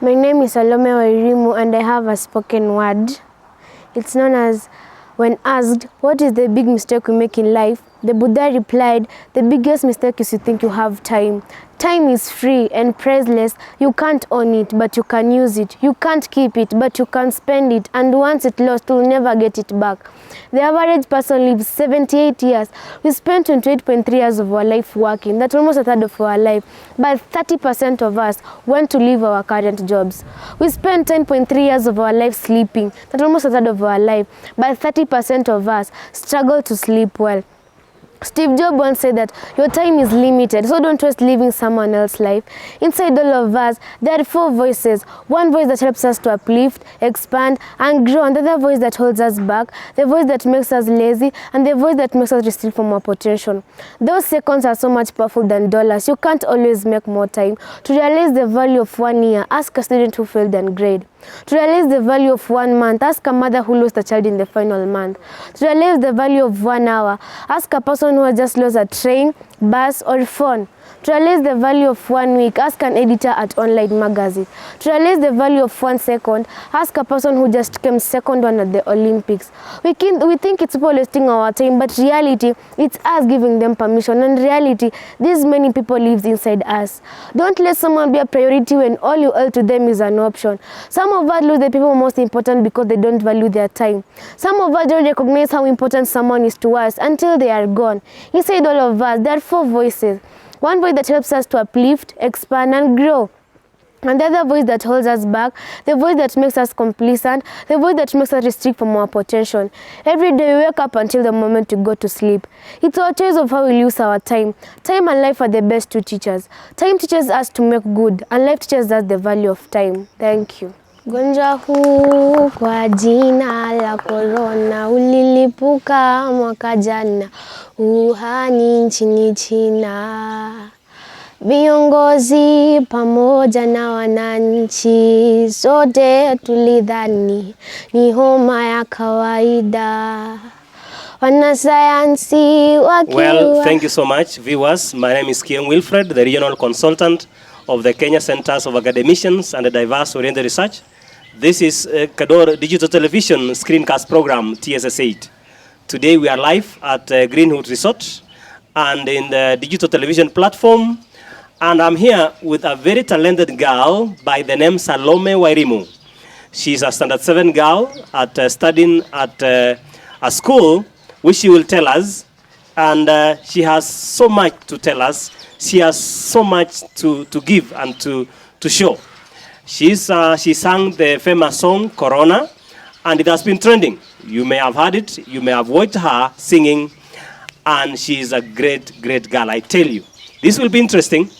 My name is SALOME WAIRIMU and I have a spoken word. It's known as, when asked, what is the big mistake we make in life? The Buddha replied, the biggest mistake is you think you have time. Time is free and priceless. You can't own it, but you can use it. You can't keep it, but you can spend it. And once it's lost, you'll never get it back. The average person lives 78 years. We spend 28.3 years of our life working. That's almost a third of our life. But 30% of us want to leave our current jobs. We spend 10.3 years of our life sleeping. That's almost a third of our life. But 30% of us struggle to sleep well. Steve Jobs once said that your time is limited, so don't waste living someone else's life. Inside all of us, there are 4 voices. One voice that helps us to uplift, expand, and grow, and the other voice that holds us back, the voice that makes us lazy, and the voice that makes us restrict from our potential. Those seconds are so much powerful than dollars. You can't always make more time. To realize the value of 1 year, ask a student who failed and grade. To realize the value of 1 month, ask a mother who lost a child in the final month. To realize the value of 1 hour, ask a person who has just lost a train, bus, or phone. To realize the value of 1 week, ask an editor at online magazine. To realize the value of 1 second, ask a person who just came second one at the Olympics. We think it's people wasting our time, but reality, it's us giving them permission. And reality, these many people lives inside us. Don't let someone be a priority when all you owe to them is an option. Some of us lose the people most important because they don't value their time. Some of us don't recognize how important someone is to us until they are gone. Inside all of us, there are 4 voices. One voice that helps us to uplift, expand, and grow. And the other voice that holds us back, the voice that makes us complacent, the voice that makes us restrict from our potential. Every day we wake up until the moment to go to sleep. It's our choice of how we use our time. Time and life are the best 2 teachers. Time teaches us to make good, and life teaches us the value of time. Thank you. Ugonjwa huu kwa jina la korona ulilipuka mwaka jana Wuhan nchini China. Viongozi pamoja na wananchi sote tulidhani ni homa ya kawaida. Wanasayansi wakiwa. Well, thank you so much, viewers. My name is Kian Wilfred, the regional consultant of the Kenya Centers of Academicians and Diverse-Oriented Research. This is KCADOR Digital Television Screencast Program, TSS8. Today we are live at Greenwood Resort and in the digital television platform. And I'm here with a very talented girl by the name Salome WAIRIMU. She's a standard 7 girl studying at a school which she will tell us. And she has so much to tell us. She has so much to give and to show. She sang the famous song, Corona, and it has been trending. You may have heard it, you may have watched her singing, and she is a great, great girl, I tell you. This will be interesting.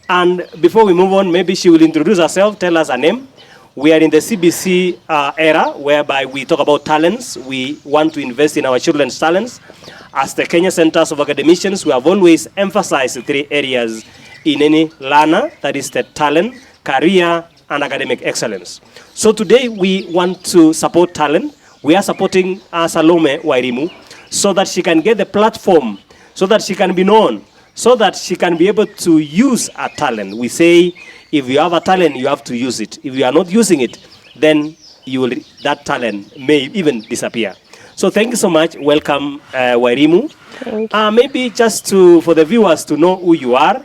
And before we move on, maybe she will introduce herself, tell us her name. We are in the CBC era, whereby we talk about talents. We want to invest in our children's talents. As the Kenya Centers of Academicians, we have always emphasized 3 areas in any learner, that is the talent, career, and academic excellence. So today we want to support talent. We are supporting Salome WAIRIMU so that she can get the platform, so that she can be known, so that she can be able to use a talent. We say, if you have a talent, you have to use it. If you are not using it, then that talent may even disappear. So thank you so much. Welcome, WAIRIMU. Thank you. Maybe just for the viewers to know who you are.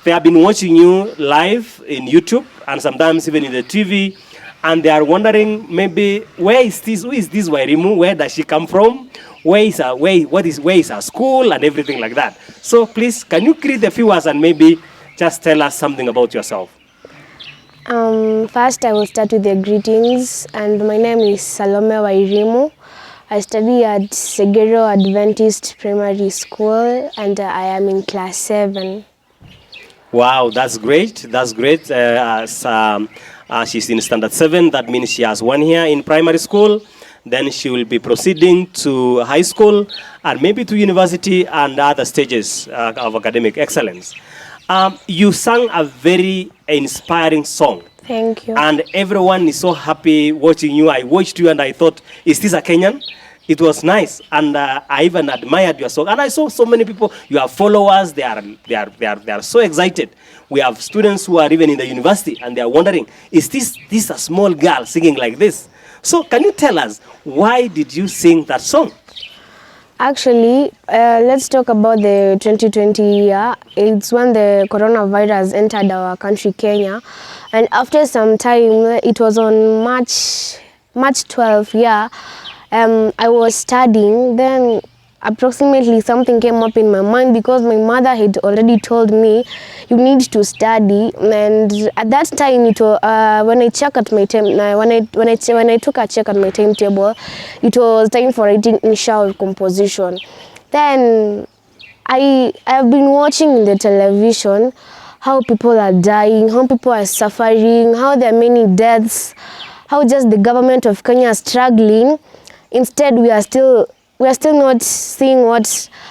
They have been watching you live in YouTube and sometimes even in the TV, and they are wondering maybe who is this WAIRIMU? Where does she come from? Where is her school and everything like that? So please, can you greet the viewers and maybe just tell us something about yourself? First, I will start with the greetings, and my name is Salome WAIRIMU. I study at Segero Adventist Primary School, and I am in class 7. Wow, that's great. That's great. She's in standard 7. That means she has 1 year in primary school. Then she will be proceeding to high school and maybe to university and other stages of academic excellence. You sang a very inspiring song. Thank you. And everyone is so happy watching you. I watched you and I thought, is this a Kenyan? It was nice, and I even admired your song. And I saw so many people, your followers, they are so excited. We have students who are even in the university, and they are wondering, is this a small girl singing like this? So can you tell us, why did you sing that song? Actually, let's talk about the 2020 year. It's when the coronavirus entered our country, Kenya. And after some time, it was on March 12th, yeah, I was studying. Then approximately something came up in my mind because my mother had already told me you need to study. And at that time, it was, when I check at my when I took a check at my timetable, it was time for writing insha of composition. Then I have been watching in the television how people are dying, how people are suffering, how there are many deaths, how just the government of Kenya is struggling. Instead, we are still not seeing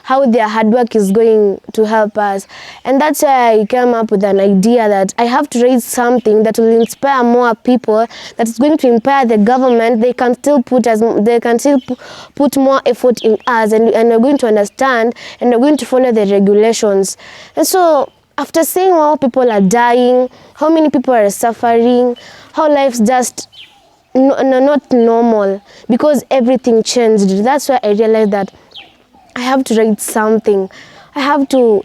how their hard work is going to help us. And that's why I came up with an idea that I have to raise something that will inspire more people, that is going to inspire the government. They can still put more effort in us, and we're going to understand, and we're going to follow the regulations. And so after seeing how people are dying, how many people are suffering, how life's just not normal because everything changed. That's why I realized that I have to write something. I have to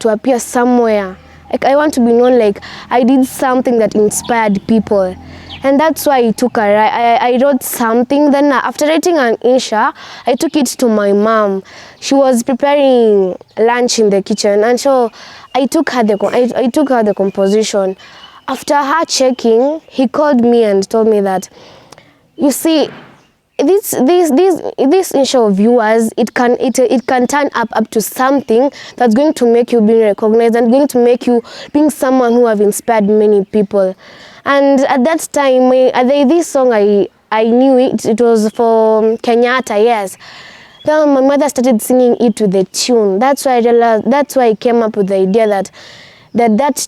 appear somewhere. Like, I want to be known like I did something that inspired people. And that's why I wrote something. Then after writing an insha, I took it to my mom. She was preparing lunch in the kitchen, and so I took her the composition. After her checking, he called me and told me that, you see, this insha of yours, it can turn up to something that's going to make you be recognized and going to make you being someone who have inspired many people. And at that time, this song I knew it was for Kenyatta, yes. Then my mother started singing it to the tune. That's why I came up with the idea that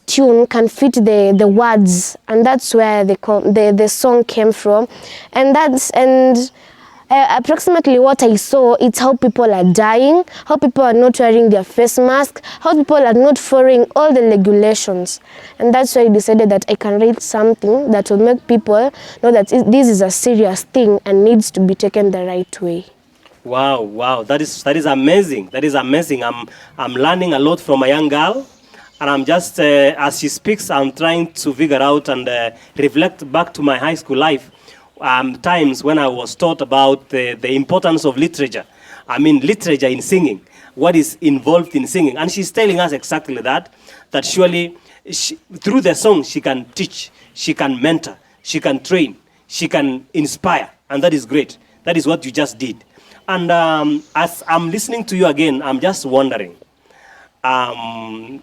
tune can fit the words, and that's where the song came from. And approximately what I saw, it's how people are dying, how people are not wearing their face mask, how people are not following all the regulations. And that's why I decided that I can write something that will make people know that this is a serious thing and needs to be taken the right way. Wow, that is amazing. That is amazing. I'm learning a lot from a young girl. And I'm just, as she speaks, I'm trying to figure out and reflect back to my high school life, times when I was taught about the importance of literature. I mean, literature in singing, what is involved in singing. And she's telling us exactly that surely through the song she can teach, she can mentor, she can train, she can inspire. And that is great. That is what you just did. And as I'm listening to you again, I'm just wondering, I'm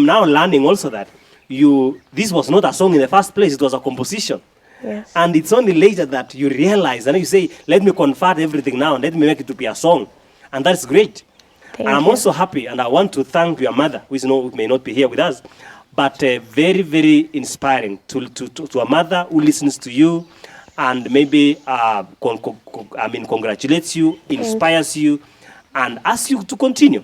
now learning also that this was not a song in the first place, it was a composition. Yes. And it's only later that you realize, and you say, let me convert everything now and let me make it to be a song. And that's great. Thank and I'm you. also happy, and I want to thank your mother, who may not be here with us, but very, very inspiring to a mother who listens to you and maybe congratulates you, inspires you, and asks you to continue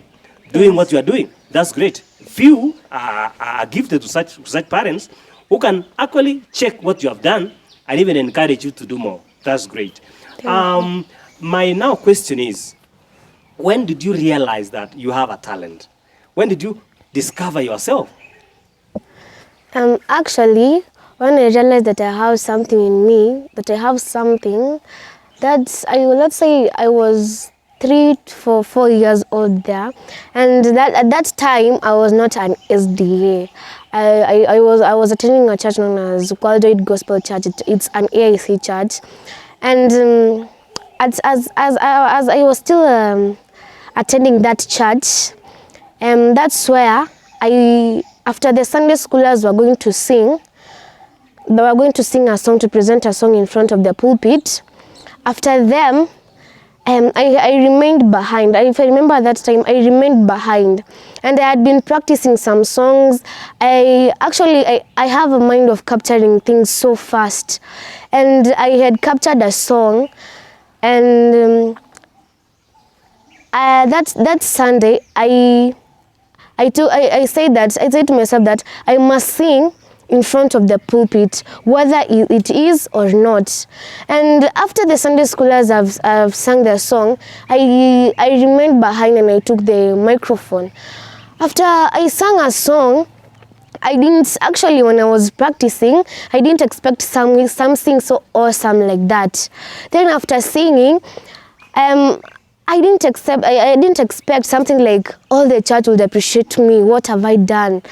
doing what you are doing. That's great. Few are gifted to such parents who can actually check what you have done and even encourage you to do more. That's great. My now question is, when did you realize that you have a talent? When did you discover yourself? Actually, when I realized that I have something in me, let's say I was 3 to 4 years old there, and at that time I was not an SDA. I was attending a church known as Qualified Gospel Church. It's an AIC church, and as I was still attending that church, that's where after the Sunday schoolers were going to sing, they were going to sing a song, to present a song in front of the pulpit. After them, I remained behind. If I remember that time, I remained behind, and I had been practicing some songs. I have a mind of capturing things so fast, and I had captured a song. And that Sunday, I said to myself that I must sing in front of the pulpit, whether it is or not. And after the Sunday schoolers have sung their song, I remained behind and I took the microphone. After I sang a song, I didn't actually, when I was practicing, I didn't expect something so awesome like that. Then after singing, I didn't expect something like all the church would appreciate me. What have I done?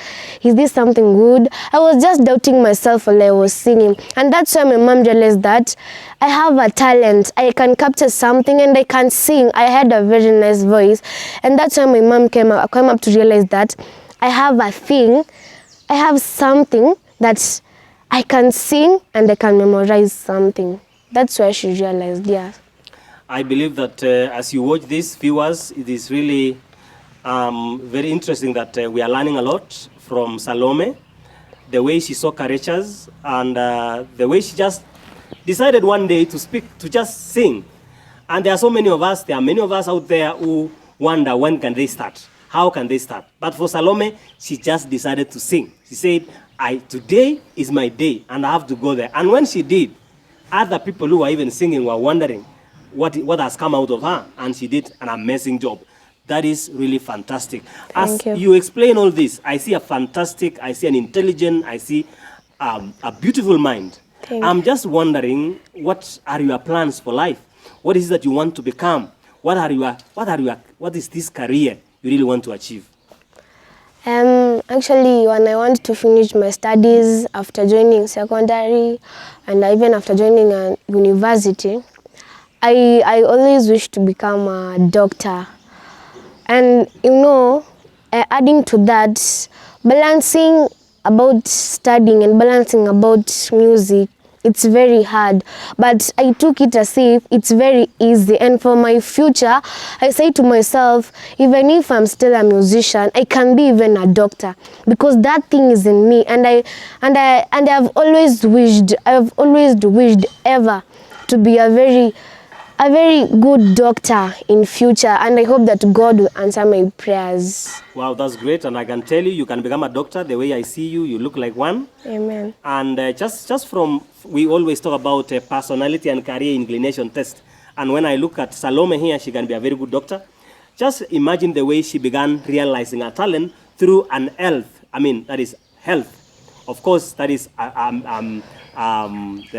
Is this something good? I was just doubting myself while I was singing. And that's why my mom realized that I have a talent. I can capture something and I can sing. I had a very nice voice. And that's why my mom came up to realize that I have a thing. I have something that I can sing and I can memorize something. That's why she realized, yeah. I believe that as you watch this, viewers, it is really very interesting that we are learning a lot from Salome, the way she's so courageous and the way she just decided one day to speak, to just sing. And there are many of us out there who wonder, when can they start? How can they start? But for Salome, she just decided to sing. She said, today is my day and I have to go there. And when she did, other people who were even singing were wondering what has come out of her, and she did an amazing job. That is really fantastic. As you explain all this, I see I see an intelligent, I see a beautiful mind. I'm just wondering, what are your plans for life? What is it that you want to become? What is this career you really want to achieve? Actually, when I want to finish my studies after joining secondary and even after joining a university, I always wish to become a doctor. And adding to that, balancing about studying and balancing about music, it's very hard. But I took it as if it's very easy. And for my future, I say to myself, even if I'm still a musician, I can be even a doctor, because that thing is in me. And I've always wished ever to be a very good doctor in future, and I hope that God will answer my prayers. Wow, that's great. And I can tell you can become a doctor. The way I see you, you look like one. Amen. And just from, we always talk about personality and career inclination test. And when I look at Salome here, she can be a very good doctor. Just imagine the way she began realizing her talent through that is health. Of course, that is the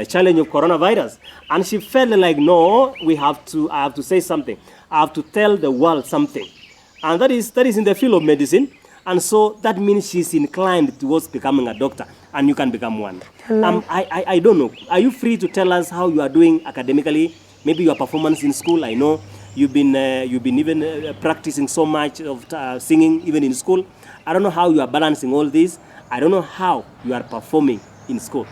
challenge of coronavirus. And she felt like, no, I have to say something. I have to tell the world something. And that is in the field of medicine. And so that means she's inclined towards becoming a doctor. And you can become one. I don't know. Are you free to tell us how you are doing academically? Maybe your performance in school. I know you've been even practicing so much of singing even in school. I don't know how you are balancing all this. I don't know how you are performing in school.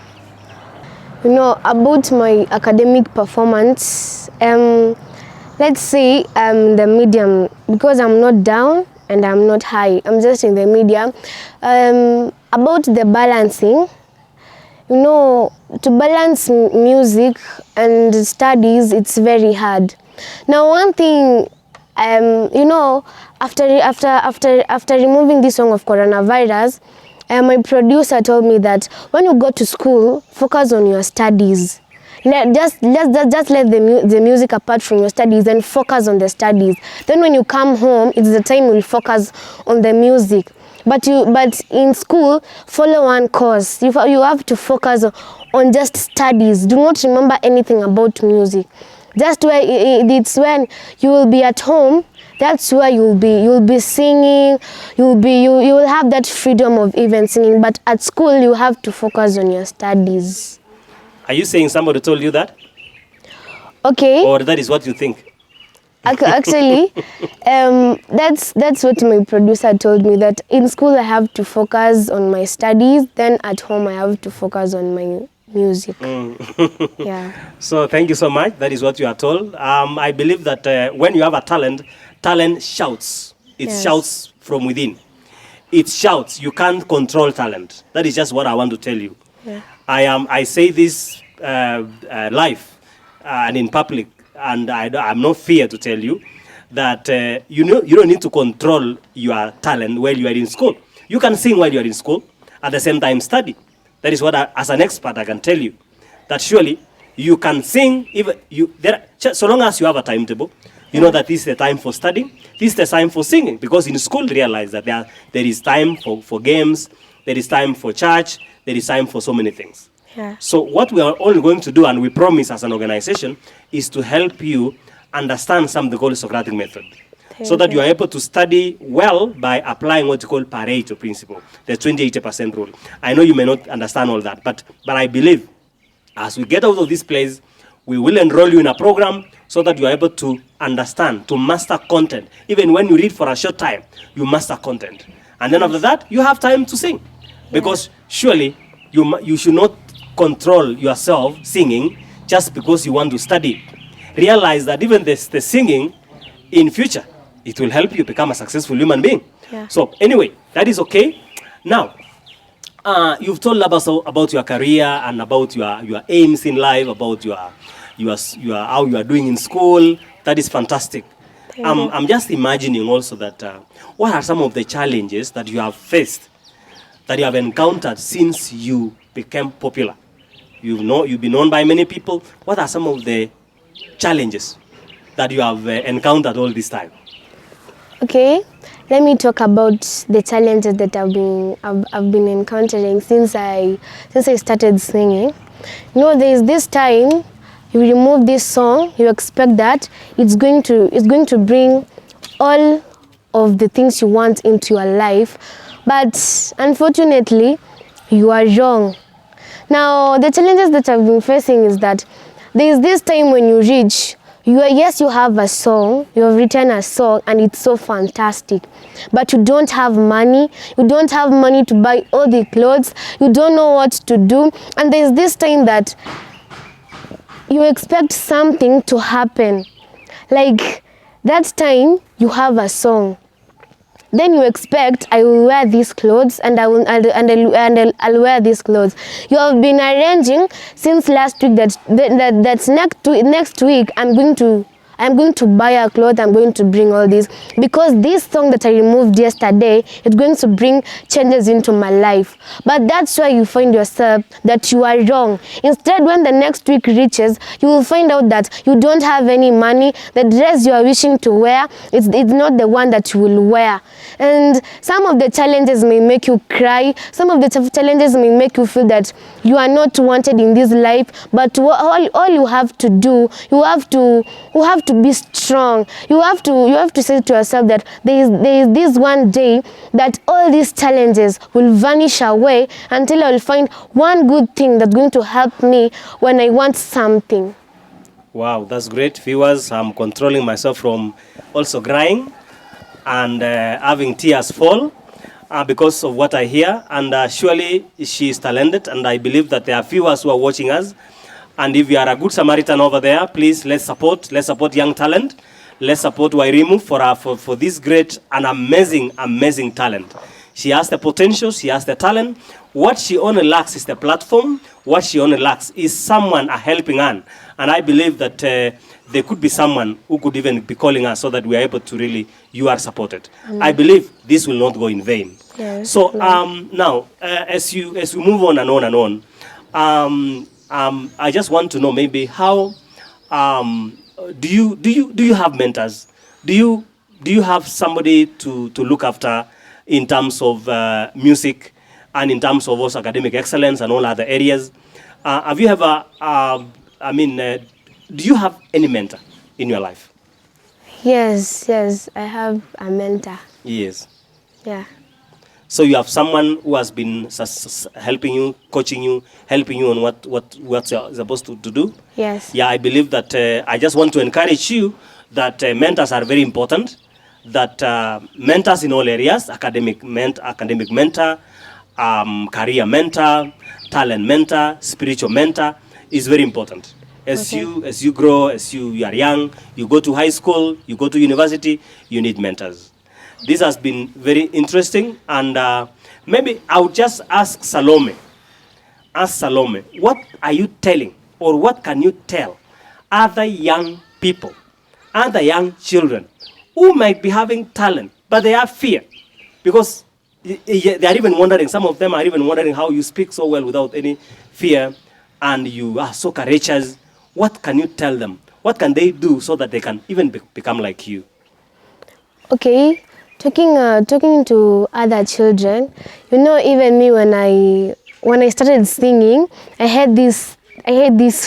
About my academic performance, let's say the medium, because I'm not down and I'm not high. I'm just in the medium. About the balancing, to balance music and studies, it's very hard. Now, one thing, after removing this song of coronavirus, my producer told me that when you go to school, focus on your studies. Just let the music apart from your studies and focus on the studies. Then when you come home, it's the time you'll focus on the music. But in school, follow one course. You have to focus on just studies. Do not remember anything about music. Just where it's when you will be at home. That's where you'll be singing. You will have that freedom of even singing. But at school, you have to focus on your studies. Are you saying somebody told you that? Okay. Or that is what you think? Actually, that's what my producer told me, that in school I have to focus on my studies, then at home I have to focus on my music. Yeah. So thank you so much. That is what you are told. I believe that when you have a talent shouts. It shouts from within. It shouts. You can't control talent. That is just what I want to tell you. Yeah. I say this live and in public. and I'm not fear to tell you that you don't need to control your talent while you are in school. You can sing while you are in school, at the same time study. That is what, as an expert, I can tell you that surely you can sing so long as you have a timetable. You know that this is the time for studying, this is the time for singing, because in school realize that there is time for games, there is time for church, there is time for so many things. Yeah. So what we are only going to do, and we promise as an organization, is to help you understand some of the called Socratic method. So that you are able to study well by applying what you call Pareto principle, the 20-80% rule. I know you may not understand all that, but I believe as we get out of this place, we will enroll you in a program so that you are able to understand, to master content. Even when you read for a short time, you master content. And then after that, you have time to sing. Because surely you should not control yourself singing just because you want to study. Realize that even the singing in future, it will help you become a successful human being. Yeah. So anyway, that is okay. Now, you've told us about your career and about your aims in life, about your how you are doing in school. That is fantastic. I'm just imagining also that what are some of the challenges that you have faced, that you have encountered since you became popular? You've been known by many people. What are some of the challenges that you have encountered all this time? Okay, let me talk about the challenges that I've been encountering since I started singing. You know, there is this time you remove this song, you expect that it's going to bring all of the things you want into your life, but unfortunately, you are wrong. Now, the challenges that I've been facing is that there is this time when you reach. Yes, you have a song, you have written a song and it's so fantastic, but you don't have money, to buy all the clothes, you don't know what to do, and there's this time that you expect something to happen. Like that time you have a song, then you expect I will wear these clothes and I'll wear these clothes. You have been arranging since last week that's next week I'm going to buy a cloth, I'm going to bring all this, because this song that I removed yesterday is going to bring changes into my life. But that's why you find yourself that you are wrong. Instead, when the next week reaches, you will find out that you don't have any money, the dress you are wishing to wear, it's not the one that you will wear. And some of the challenges may make you cry, some of the challenges may make you feel that you are not wanted in this life, but all you have to do, you have to be strong. You have to say to yourself that there is this one day that all these challenges will vanish away until I will find one good thing that's going to help me when I want something. Wow, that's great. Viewers, I'm controlling myself from also crying and having tears fall because of what I hear. And surely she is talented, and I believe that there are viewers who are watching us. And if you are a good Samaritan over there, please let's support young talent. Let's support WAIRIMU for this great and amazing talent. She has the potential, she has the talent. What she only lacks is the platform. What she only lacks is someone, a helping hand. And I believe that there could be someone who could even be calling us so that we are able to really, you are supported. I believe this will not go in vain. Yes, so now, as we move on and on and on, I just want to know maybe how do you have mentors? Do you have somebody to look after in terms of music and in terms of also academic excellence and all other areas? Have you ever do you have any mentor in your life? Yes, I have a mentor. Yes. Yeah. So you have someone who has been helping you, coaching you, helping you on what you're supposed to do? Yes. Yeah, I believe that I just want to encourage you that mentors are very important, that mentors in all areas, academic mentor, career mentor, talent mentor, spiritual mentor is very important. As you grow, as you are young, you go to high school, you go to university, you need mentors. This has been very interesting, and maybe I would just ask Salome, what are you telling, or what can you tell other young people, other young children who might be having talent, but they have fear because they are even wondering, some of them are even wondering how you speak so well without any fear and you are so courageous. What can you tell them? What can they do so that they can even become like you? Okay, talking to other children, even me when I started singing, I had this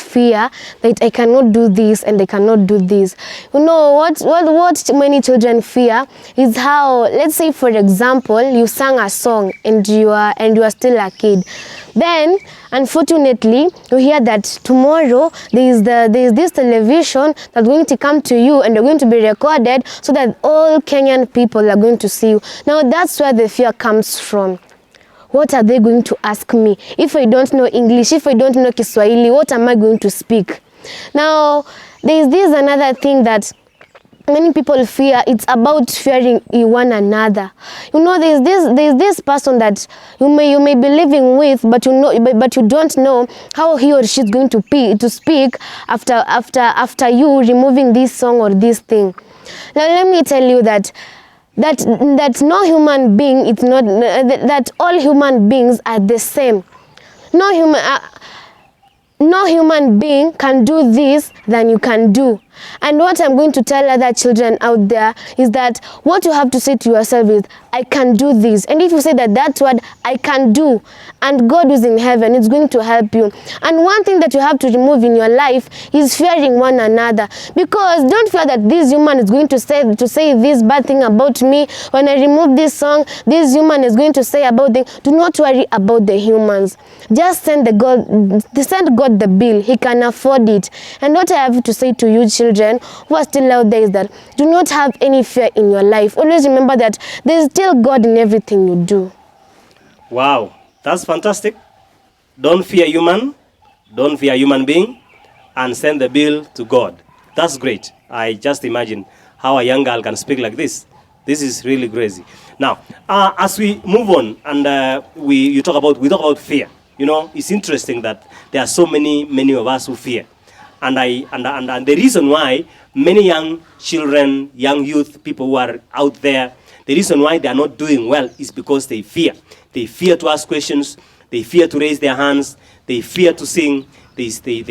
fear that I cannot do this and I cannot do this. What many children fear is how, let's say for example, you sang a song and you are still a kid. Then, unfortunately, you hear that tomorrow there is this television that's going to come to you and they're going to be recorded so that all Kenyan people are going to see you. Now that's where the fear comes from. What are they going to ask me? If I don't know English, if I don't know Kiswahili, what am I going to speak? Now, there is this another thing that many people fear. It's about fearing one another. There's this person that you may be living with, but you don't know how he or she is going to speak after you removing this song or this thing. Now let me tell you that no human being, it's not that all human beings are the same. No human being can do this than you can do. And what I'm going to tell other children out there is that what you have to say to yourself is, I can do this. And if you say that word, I can do, and God is in heaven, it's going to help you. And one thing that you have to remove in your life is fearing one another. Because don't fear that this human is going to say this bad thing about me. When I remove this song, this human is going to say about them. Do not worry about the humans. Just send God the bill. He can afford it. And what I have to say to you children who are still out there is that do not have any fear in your life. Always remember that there is still God in everything you do. Wow, that's fantastic. Don't fear human being, and send the bill to God. That's great. I just imagine how a young girl can speak like this. This is really crazy. Now, as we move on and we talk about fear. It's interesting that there are so many of us who fear. And the reason why many young children, young youth, people who are out there, the reason why they are not doing well is because they fear. They fear to ask questions. They fear to raise their hands. They fear to sing. They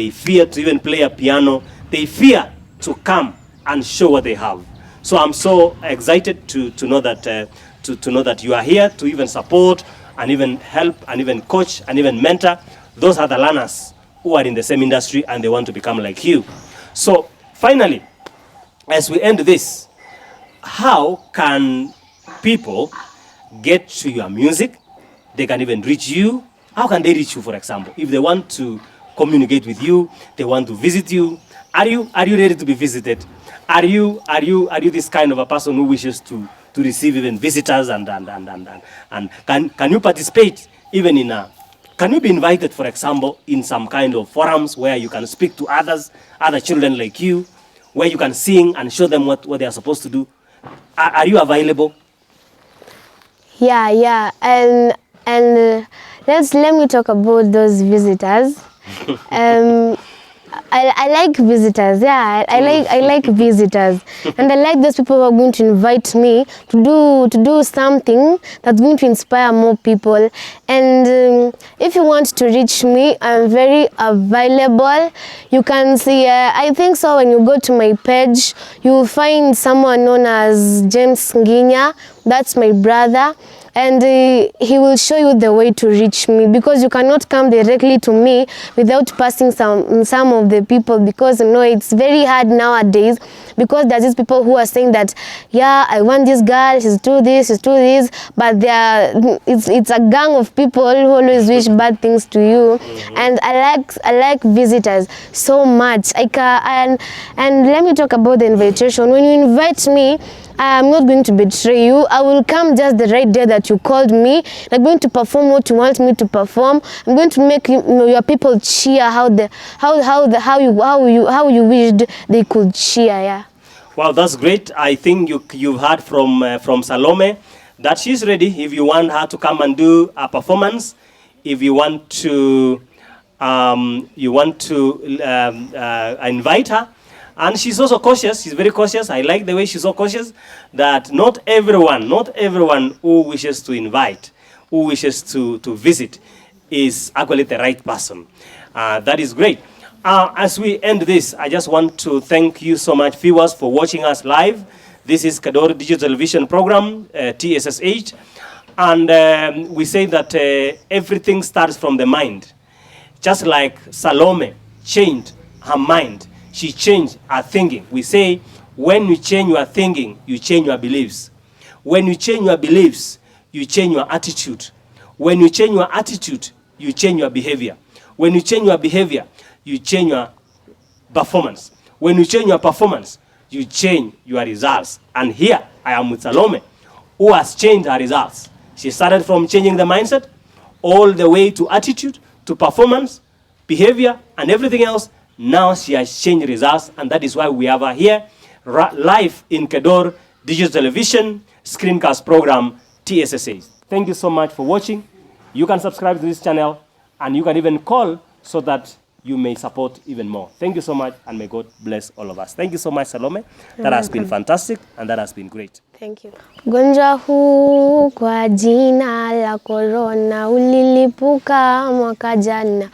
fear to even play a piano. They fear to come and show what they have. So I'm so excited to know that you are here to even support and even help and even coach and even mentor those other learners who are in the same industry and they want to become like you. So finally, as we end this, how can people get to your music? They can even reach you. How can they reach you, for example? If they want to communicate with you, they want to visit you, are you ready to be visited? Are you this kind of a person who wishes to receive even visitors and can you participate even in can you be invited, for example, in some kind of forums where you can speak to other children like you, where you can sing and show them what they are supposed to do? Are you available? Yeah, and let me talk about those visitors. I like visitors. Yeah, I like visitors, and I like those people who are going to invite me to do something that's going to inspire more people. And if you want to reach me, I'm very available. You can see, I think so when you go to my page, you will find someone known as James Nginya. That's my brother. And he will show you the way to reach me, because you cannot come directly to me without passing some of the people, because it's very hard nowadays, because there's these people who are saying that, yeah, I want this girl, she's do this, but it's a gang of people who always wish bad things to you. And I like visitors so much. And let me talk about the invitation. When you invite me, I'm not going to betray you. I will come just the right day that you called me. I'm going to perform what you want me to perform. I'm going to make your people cheer how you wished they could cheer. Yeah. Wow, that's great. I think you've heard from Salome that she's ready. If you want her to come and do a performance, if you want to invite her, And she's also cautious. She's very cautious. I like the way she's so cautious that not everyone who wishes to invite, who wishes to visit is actually the right person. That is great. As we end this, I just want to thank you so much, viewers, for watching us live. This is KCADOR Digital Television Program, TSSH. And we say that everything starts from the mind. Just like Salome changed her mind, she changed her thinking. We say, when you change your thinking, you change your beliefs. When you change your beliefs, you change your attitude. When you change your attitude, you change your behavior. When you change your behavior, you change your performance. When you change your performance, you change your results. And here, I am with Salome, who has changed her results. She started from changing the mindset, all the way to attitude, to performance, behavior, and everything else. Now she has changed results, and that is why we have her here, live in KCADOR Digital Television Screencast Program, TSSA. Thank you so much for watching. You can subscribe to this channel, and you can even call so that you may support even more. Thank you so much, and may God bless all of us. Thank you so much, Salome. That has been fantastic, and that has been great. Thank you. Ugonjwa huu kwa jina la corona ulilipuka mwaka jana.